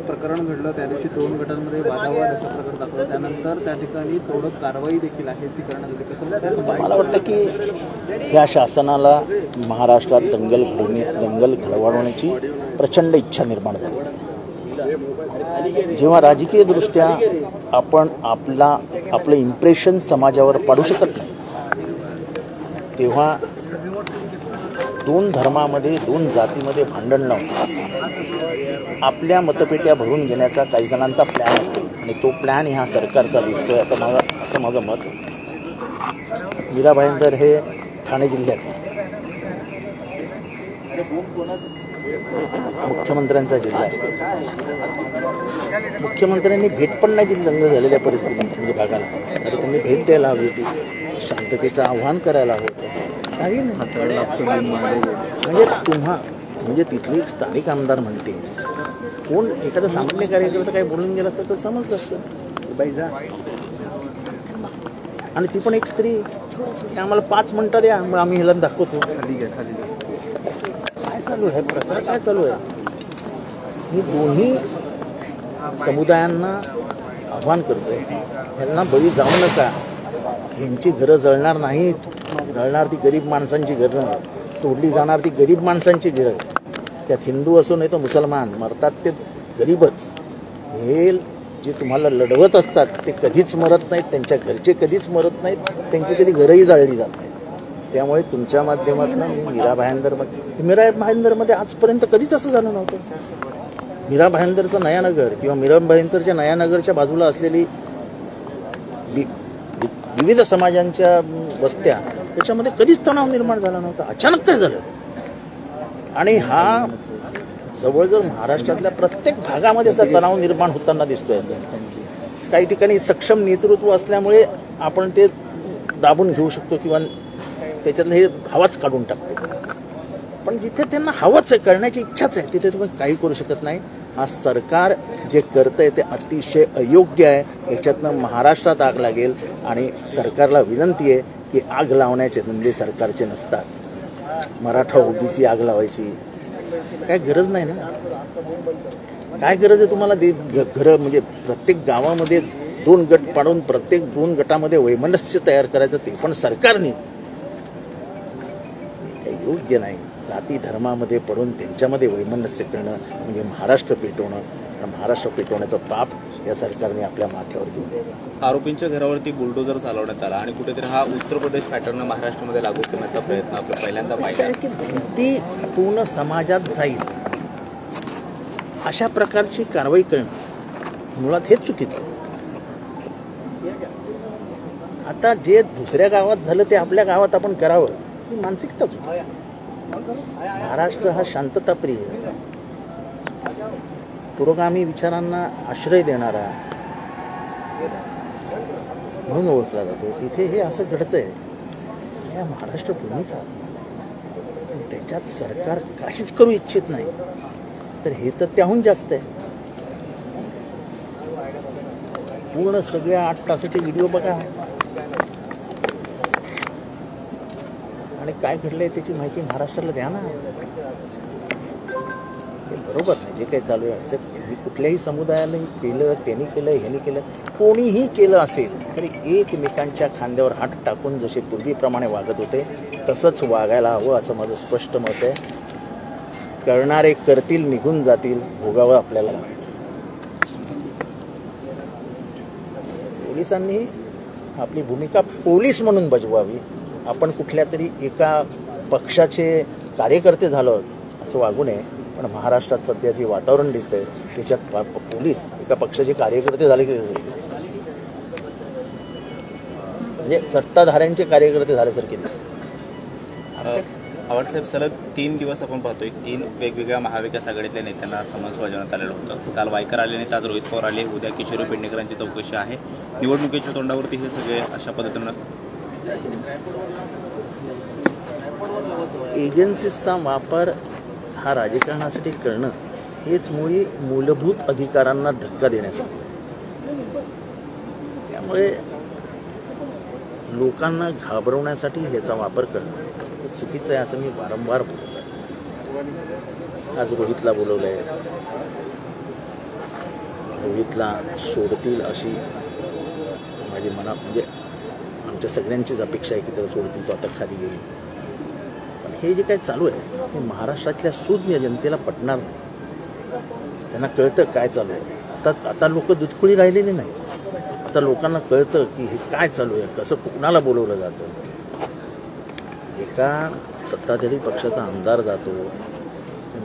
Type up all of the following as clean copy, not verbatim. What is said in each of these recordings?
प्रकरण घडलं त्या दिवशी 2 गटांमध्ये वादावाद असं प्रकरण दाखवलं, त्यानंतर त्या ठिकाणी थोडं कारवाई देखील आहे ती करण्यात आली. कसं मला वाटतं की ह्या शासनाला महाराष्ट्रात दंगल घडवण्याची प्रचंड इच्छा निर्माण झाली. जेव्हा राजकीयदृष्ट्या आपण आपलं इम्प्रेशन समाजावर पाडू शकत नाही, तेव्हा 2 धर्मामध्ये 2 जातीमध्ये भांडण लावून आपल्या मतपेट्या भरून घेण्याचा काही जणांचा प्लॅन असतो आणि तो प्लॅन ह्या सरकारचा दिसतोय असं माझं मत. मीरा भाईंदर हे ठाणे जिल्ह्यात मुख्यमंत्र्यांचा जिल्हा आहे. मुख्यमंत्र्यांनी भेट पण नाही दिली दंगल झालेल्या परिस्थितीत म्हणजे भागाला. तर त्यांनी भेट द्यायला हवी होती, शांततेचं आव्हान करायला हवं होतं. काही नाही. म्हणजे तिथली एक स्थानिक आमदार म्हणते, कोण एखादा सामान्य कार्यकर्ता काही बोलून गेला असतं तर समजलं असतं बाई जा. आणि ती पण एक स्त्री, आम्हाला 5 मिनिटं द्या मग आम्ही ह्याला दाखवतो. काय चालू आहे प्रकार, काय चालू आहे? मी दोन्ही समुदायांना आव्हान करतोय, ह्यांना बळी जाऊ नका. ह्यांची घरं जळणार नाहीत, जळणार ती गरीब माणसांची घरं, तोडली जाणार ती गरीब माणसांची घरं. त्यात हिंदू असो नाही तर मुसलमान, मरतात ते गरीबच. हे जे तुम्हाला लढवत असतात ते कधीच मरत नाहीत, त्यांच्या घरचे कधीच मरत नाहीत, त्यांची कधी घरंही जाळली जात नाहीत. त्यामुळे तुमच्या माध्यमातून मी मीरा भाईंदरमध्ये आजपर्यंत कधीच असं झालं नव्हतं. मीरा भाईंदरचं नयानगर किंवा मीरा भाईंदरच्या नयानगरच्या बाजूला असलेली विविध समाजांच्या वस्त्या, त्याच्यामध्ये कधीच तणाव निर्माण झाला नव्हता. अचानक काय झालं? आणि हा जवळजवळ महाराष्ट्रातल्या प्रत्येक भागामध्ये असा तणाव निर्माण होताना दिसतोय. काही ठिकाणी सक्षम नेतृत्व असल्यामुळे आपण ते दाबून घेऊ शकतो किंवा त्याच्यातलं हे हवाच काढून टाकतो. पण जिथे त्यांना हवाच आहे, करण्याची इच्छाच आहे, तिथे तुम्ही काही करू शकत नाही. हा सरकार जे करतंय ते अतिशय अयोग्य आहे. याच्यातनं महाराष्ट्रात आग लागेल आणि सरकारला विनंती आहे की आग लावण्याचे धंदे सरकारचे नसतात. मराठा ओबीसी आग लावायची काय गरज नाही ना. काय गरज आहे तुम्हाला घरं म्हणजे प्रत्येक गावामध्ये 2 गट पाडून प्रत्येक 2 गटामध्ये वैमनस्य तयार करायचं, ते पण सरकारने. काही योग्य नाही. जाती धर्मामध्ये पडून त्यांच्यामध्ये वैमनस्य करणं म्हणजे महाराष्ट्र पेटवणं. महाराष्ट्र पेटवण्याचं पाप या सरकारने आपल्या माथ्यावर घेऊन. आरोपींच्या घरावरती बुलडोजर चालवण्यात आला आणि कुठेतरी हा उत्तर प्रदेश पॅटर्न महाराष्ट्रामध्ये लागू करण्याचा प्रयत्न आपण पहिल्यांदा पाहिला. की ती पूर्ण समाजात जाईल अशा प्रकारची कारवाई करणं मुळात हेच चुकीचं. आता जे दुसऱ्या गावात झालं ते आपल्या गावात आपण करावं ही मानसिकता चुकी. महाराष्ट्र हा शांतताप्रिय, पुरोगामी विचारांना आश्रय देणारा म्हणून ओळखला जातो. तिथे हे असं घडतंय या महाराष्ट्र भूमीचा, त्याच्यात सरकार काहीच करू इच्छित नाही, तर हे तर त्याहून जास्त आहे. पूर्ण सगळ्या 8 तासाचे व्हिडिओ बघा आणि काय घडलंय त्याची माहिती महाराष्ट्राला द्या ना. हे बरोबर नाही जे काही चालू आहे. ह्याच्यात कुठल्याही समुदायाने केलं, त्यांनी केलं, ह्यांनी केलं, कोणीही केलं असेल तरी एकमेकांच्या खांद्यावर हात टाकून जसे पूर्वीप्रमाणे वागत होते तसंच वागायला हवं असं माझं स्पष्ट मत आहे. करणारे करतील, निघून जातील, भोगावं आपल्याला. पोलिसांनी आपली भूमिका पोलीस म्हणून बजवावी. आपण कुठल्या तरी एका पक्षाचे कार्यकर्ते झालो असं वागू नये. पण महाराष्ट्रात सध्या जे वातावरण दिसतंय त्याच्यात पोलीस एका पक्षाचे कार्यकर्ते झाले की म्हणजे सत्ताधाऱ्यांचे कार्यकर्ते झाल्यासारखे दिसते. आवाडसाहेब, सलग 3 दिवस आपण पाहतोय 3 वेगवेगळ्या महाविकास आघाडीतल्या नेत्यांना समन्स बजावण्यात आलेलं होतं. काल वायकर आले नाहीत, आज रोहित पवार आले, उद्या किशोरी पेडणेकरांची चौकशी आहे. निवडणुकीच्या तोंडावरती हे सगळे अशा पद्धतीनं एजन्सीजचा वापर हा राजकारणासाठी करणं हेच मुळी मूलभूत अधिकारांना धक्का देण्यासाठी. त्यामुळे लोकांना घाबरवण्यासाठी ह्याचा वापर करणं हे चुकीचं आहे असं मी वारंवार बोलतो. आज रोहितला बोलवलंय, रोहितला सोडतील अशी माझी मनात म्हणजे आमच्या सगळ्यांचीच अपेक्षा आहे की त्याला सोडतील, तो आता खाली येईल. पण हे जे काय चालू आहे हे महाराष्ट्रातल्या सुज्ञ जनतेला पटणार नाही. त्यांना कळतं काय चालू आहे. आता लोक दुधखोळी राहिलेली नाही. आता लोकांना कळतं की हे काय चालू आहे, कसं कुणाला बोलवलं जातं. एका सत्ताधारी पक्षाचा आमदार जातो,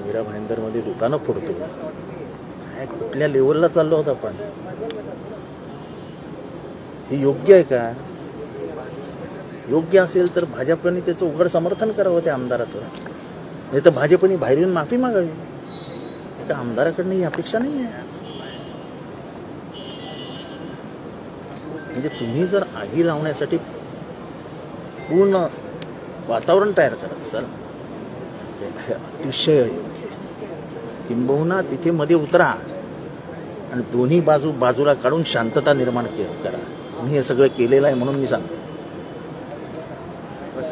मीरा भाईंदरमध्ये दुकानं फोडतो. काय कुठल्या लेवलला चाललो होतो आपण? हे योग्य आहे का? योग्य असेल तर भाजपने त्याचं उघड समर्थन करावं त्या आमदाराचं, नाही तर भाजपने बाहेर येऊन माफी मागावी. एका आमदाराकडनं ही अपेक्षा नाही आहे. म्हणजे तुम्ही जर आगी लावण्यासाठी पूर्ण वातावरण तयार करत असाल ते अतिशय योग्य. किंबहुना तिथे मध्ये उतरा आणि दोन्ही बाजूला काढून शांतता निर्माण करा. मी हे सगळं केलेलं आहे म्हणून मी सांगतो.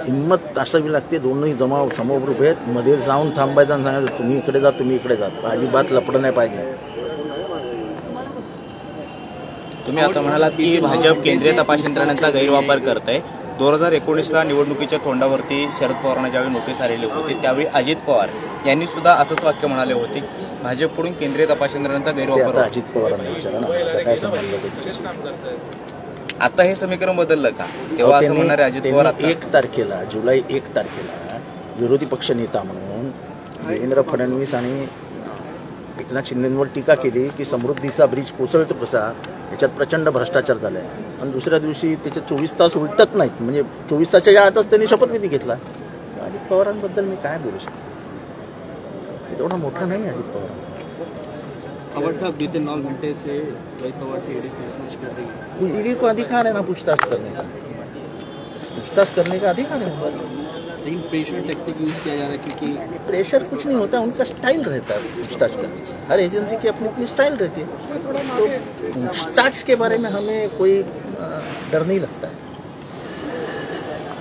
हिंमत असावी लागते. दोन्ही जमाव समोर उभे आहेत, मध्ये जाऊन थांबायचं आणि सांगायचं तुम्ही इकडे जा, तुम्ही इकडे जा. अजिबात लपडं नाही पाहिजे. तुम्ही आता म्हणालात की भाजप केंद्रीय तपास यंत्रणांचा गैरवापर करत आहे. 2019ला निवडणुकीच्या तोंडावरती शरद पवारांना ज्यावेळी नोटीस आलेली होती त्यावेळी अजित पवार यांनी सुद्धा असंच वाक्य म्हणाले होते की भाजपकडून केंद्रीय तपास यंत्रणांचा गैरवापर. अजित पवारांना विचारा ना, काय संबंध. आता हे समीकरण बदललं का? तेव्हा असं म्हणणारे अजित पवार 1 तारखेला जुलै 1 तारखेला विरोधी पक्ष नेता म्हणून देवेंद्र फडणवीस आणि एकनाथ शिंदेंवर टीका केली की समृद्धीचा ब्रिज कोसळतो कसा, याच्यात प्रचंड भ्रष्टाचार झाला आहे. आणि दुसऱ्या दिवशी त्याचे 24 तास उलटत नाहीत, म्हणजे 24 तासाच्या आतच त्यांनी शपथविधी घेतला. अजित पवारांबद्दल मी काय बोलू शकतो? तेवढा मोठा नाही अजित पवार. खबर साहब बीते 9 घंटे से रोहित पवार से ईडी पूछताछ कर रही है. ईडी को अधिकार है ना पूछताछ करने का, पूछताछ करने का अधिकार है. लेकिन प्रेशर टेक्निक यूज किया जा रहा है क्योंकि प्रेशर कुछ नहीं होता, उनका स्टाइल रहता है पूछताछ करने. हर एजेंसी की अपनी अपनी स्टाइल रहती है. तो पूछताछ के बारे में हमें कोई डर नहीं लगता है.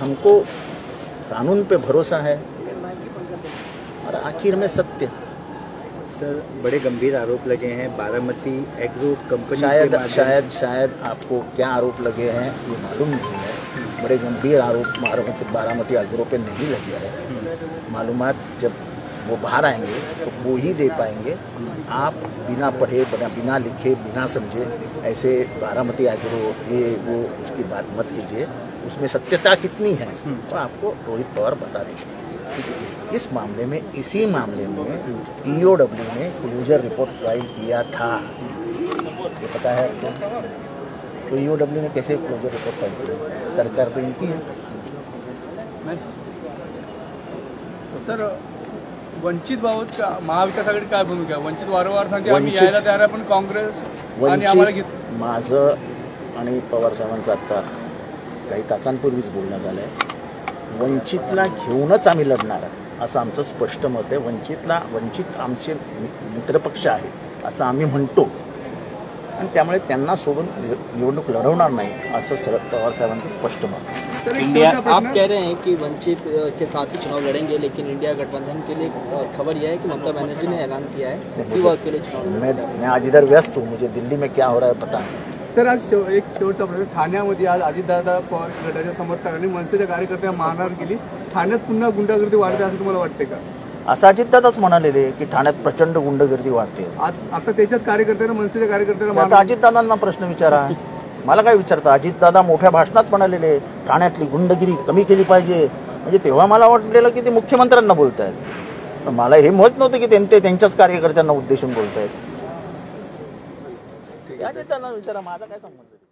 हमको कानून पे भरोसा है और आखिर में सत्य. सर, बड़े गंभीर आरोप लगे हैं बारामती एग्रो कंपनी. शायद आपको क्या आरोप लगे हैं ये मालूम नहीं है. बड़े गंभीर आरोप बारामती एग्रो पे नहीं लगे हैं. मालूमात जब वो बाहर आएंगे तो वो ही दे पाएंगे. आप बिना पढ़े, बिना लिखे, बिना समझे ऐसे बारामती एग्रो ये वो इसकी बात मत कीजिए. उसमें सत्यता कितनी है तो आपको रोहित पवार बता देंगे. क्योंकि इस मामले में, इसी मामले में ईओडब्ल्यू ने क्लोजर रिपोर्ट फाइल किया था. ये पता है आपको? तो ईओडब्ल्यू ने कैसे क्लोजर रिपोर्ट फाइल किया? सरकार तो इनकी है. सर, वंचित बाबत का महाविकास आघाडी काय भूमिका? वंचित वारंवार सांगते आम्ही यायला तयार आहे, पण काँग्रेस आणि आम्हाला वंचित माझं आणि पवार साहेबांचं आता काही तासांपूर्वीच बोलणं झालं आहे. वंचितला घेऊनच आम्ही लढणार आहे असं आमचं स्पष्ट मत आहे. वंचित आमचे मित्रपक्ष आहे असं आम्ही म्हणतो आणि त्यामुळे त्यांना सोडून निवडणूक लढवणार नाही असं शरद पवार साहेबांचं स्पष्ट मत आहे. इंडिया आप कह रहे हैं कि वंचित के साथ ही चुनाव लड़ेंगे, लेकिन इंडिया गठबंधन के लिए खबर यह है कि ममता बनर्जी ने ऐलान किया है कि वो अकेले चुनाव. मैं आज इधर व्यस्त हूँ, मुझे दिल्ली में क्या हो रहा है पता नहीं. सर, आज एक शेवटचा प्रश्न. ठाण्यामध्ये आज अजितदादा पवार गटाच्या समर्थकांनी मनसेच्या कार्यकर्त्यांना मारहाण केली. ठाण्यात पुन्हा गुंडागर्दी वाढते असं तुम्हाला वाटते का? असं अजितदादाच म्हणालेले की ठाण्यात प्रचंड गुंडगर्दी वाढते. आता त्याच्यात कार्यकर्त्यांना, मनसेच्या कार्यकर्त्यांना आता अजितदादांना प्रश्न विचारा, मला काय विचारता? अजितदादा मोठ्या भाषणात म्हणालेले ठाण्यातली गुंडगिरी कमी केली पाहिजे. म्हणजे तेव्हा मला वाटलेलं की ते मुख्यमंत्र्यांना बोलत आहेत. मला हे माहित नव्हतं की ते त्यांच्याच कार्यकर्त्यांना उद्देशून बोलत आहेत. अजितदादांना विचारा, माझा काय संबंध.